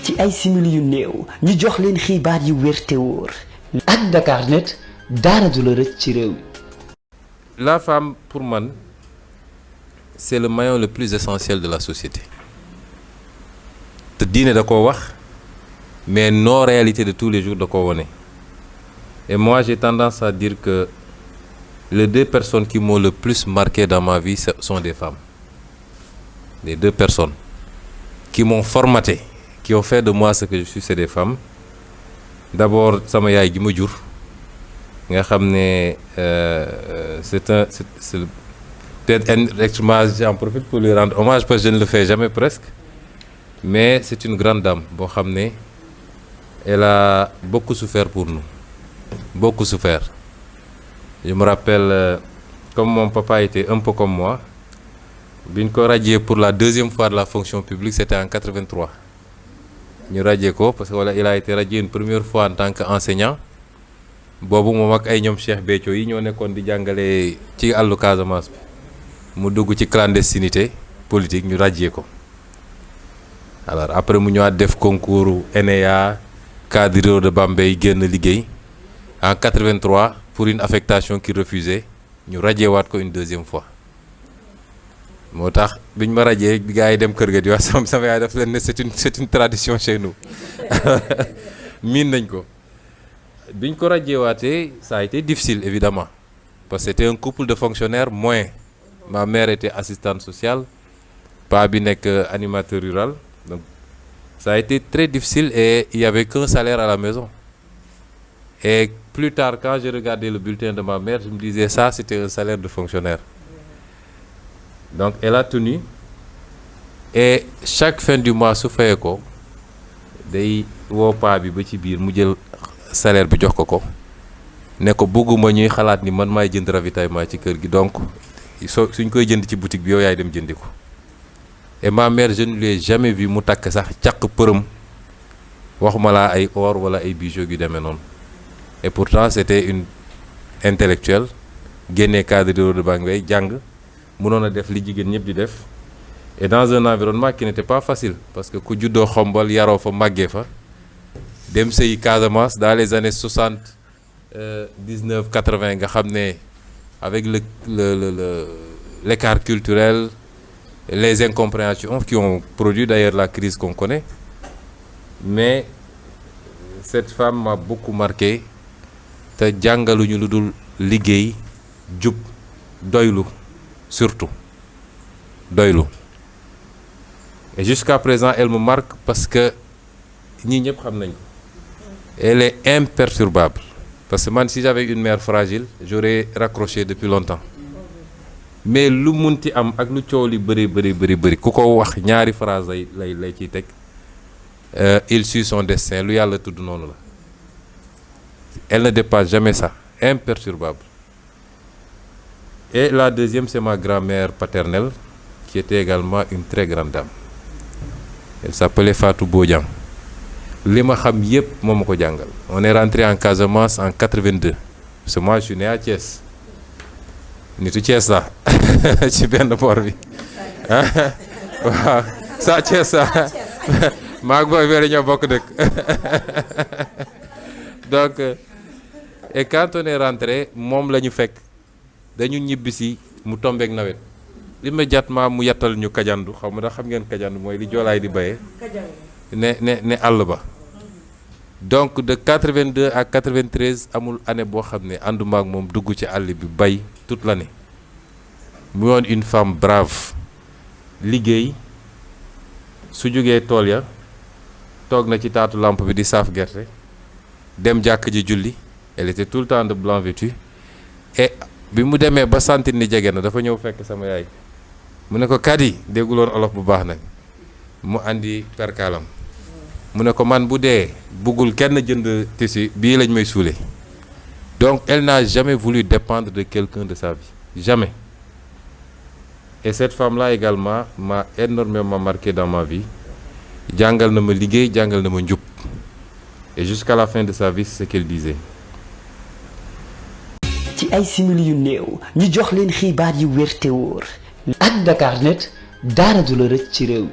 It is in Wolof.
ci ay simili yu néew ñu jox leen xibaar yu wér te wóor. ak Dakarnet dara du la rëcc ci réew mi. La femme pour moi c'est le maillon le plus essentiel de la société te diine da koo wax mais nos réalités de tous les jours da koo wone. Et moi j'ai tendance à dire que les deux personnes qui m'ont le plus marqué dans ma vie sont des femmes. Les deux personnes qui m'ont formaté, qui ont fait de moi ce que je suis, c'est des femmes. D'abord sama yaay gi ma jur nga xam ne c'est peut-être j'en profite pour lui rendre hommage parce que je ne le fais jamais presque, mais c'est une grande dame boo xam ne elle a beaucoup souffert pour nous, beaucoup souffert. Je me rappelle comme mon papa était un peu comme moi, biñ ko radié pour la deuxième fois de la fonction publique, c'était en 83. ñu radié ko parce que il a été radié une première fois en tant qu'enseignant. Boobu moom ak ay ñoom Cheikh Béthio yi ñoo nekkoon di jàngale ci àllu Casamance bi mu dugg ci clandestinité politique ñu radié ko. Alors après mu ñëwaat def concours ENEA cadre de Bambey génn liggéey en 83 pour une affectation qu'il refusait ñu radié waat ko une deuxième fois. moo tax biñ ma radié gars yi dem kër ga di wax sama yaay daf leen ne c'est une tradition chez nous miin nañ ko. biñ ko radié waatee ça a été difficile évidemment parce que c'était un couple de fonctionnaires moins. Ma mère était assistante sociale, paa bi nekk animateur rural, donc ça a été très difficile et il y avait qu'un salaire à la maison. Et plus tard quand je regardais le bulletin de ma mère je me disais ça c'était un salaire de fonctionnaire. Donc elle a tenu et chaque fin du mois su fayee ko day woo paa bi ba ci biir mu jël salaire bi jox ko ne ko bëgguma ñuy xalaat ni man maay jënd ravitaillement ci kër gi, donc suñ koy jënd ci boutique bi yow yaay dem jëndi ko. Et ma mère je ne l'ai jamais vu mu takk sax caq përëm waxuma laa ay or wala ay bijoux yu demee noonu. Et pourtant c'était une intellectuelle génnee cadre de Bambey jàng mënoon a def li jigéen ñëpp di def et dans un environnement qui n'était pas facile parce que ku juddoo Xombol yaroo fa màggee fa dem sëyi Casamance dans les années 79 80 nga xam ne avec l'écart culturel, les incompréhensions qui ont produit d'ailleurs la crise qu'on connaît. Mais cette femme m'a beaucoup marqué te jàngaluñu lu dul liggéey jub doylu surtout doylu. Et jusqu'à présent elle me marque parce que ñii ñëpp xam nañ ko. Elle est imperturbable parce que man si j'avais une mère fragile j'aurais raccroché depuis longtemps. Mais lu munti am ak lu coow li bëri ku ko wax ñaari phrase lay ciy teg il suit son destin, lu yàlla tudd noonu la. Elle ne dépasse jamais ça, imperturbable. Et la deuxième c'est ma grand-mère paternelle qui était également une très grande dame. Elle s'appelait Fatou Bodian. Li ma xam yépp moo ma ko jàngal. On est rentré en Casamance en 82 parce que moi je suis né à Thiès. Nitu Thiès la ci benn boor bi waaw sa Thiès la maag booy bere ñoo bokk dëkk. Donc et quand on est rentré moom la ñu fekk dañu ñibbisi mu tombeek nawet immédiatement mu yattal ñu kajandu xam ngeen kajandu mooy li joolaay di bayee ne àll ba. Donc de 82 à 93 amul année boo xam ne ànduma ak moom dugg ci àll bi bay toute l'année. mu yoon une femme brave liggéey su jógee tool ya toog na ci taatu lampe bi di saaf gerte dem jàkk ji julli. Elle était tout le temps de blanc vêtue et bi mu demee ba sentir ni jege na dafa ñëw fekk sama yaay mu ne ko Kadi dégguloon olof bu baax nag mu andi perkaalam mu ne ko man bu dee buggul kenn jënd tissu bii lañ may suule. Donc elle n'a jamais voulu dépendre de quelqu'un de sa vie, jamais. Et cette femme-là également m'a énormément marqué dans ma vie. Jàngal na ma liggéey jàngal na ma njub. Et jusqu'à la fin de sa vie c'est ce qu'elle disait. ci ay simili yu néew ñu jox leen xibaar yu wér te wóor. ak Dakarnet dara du la rëcc ci réew mi.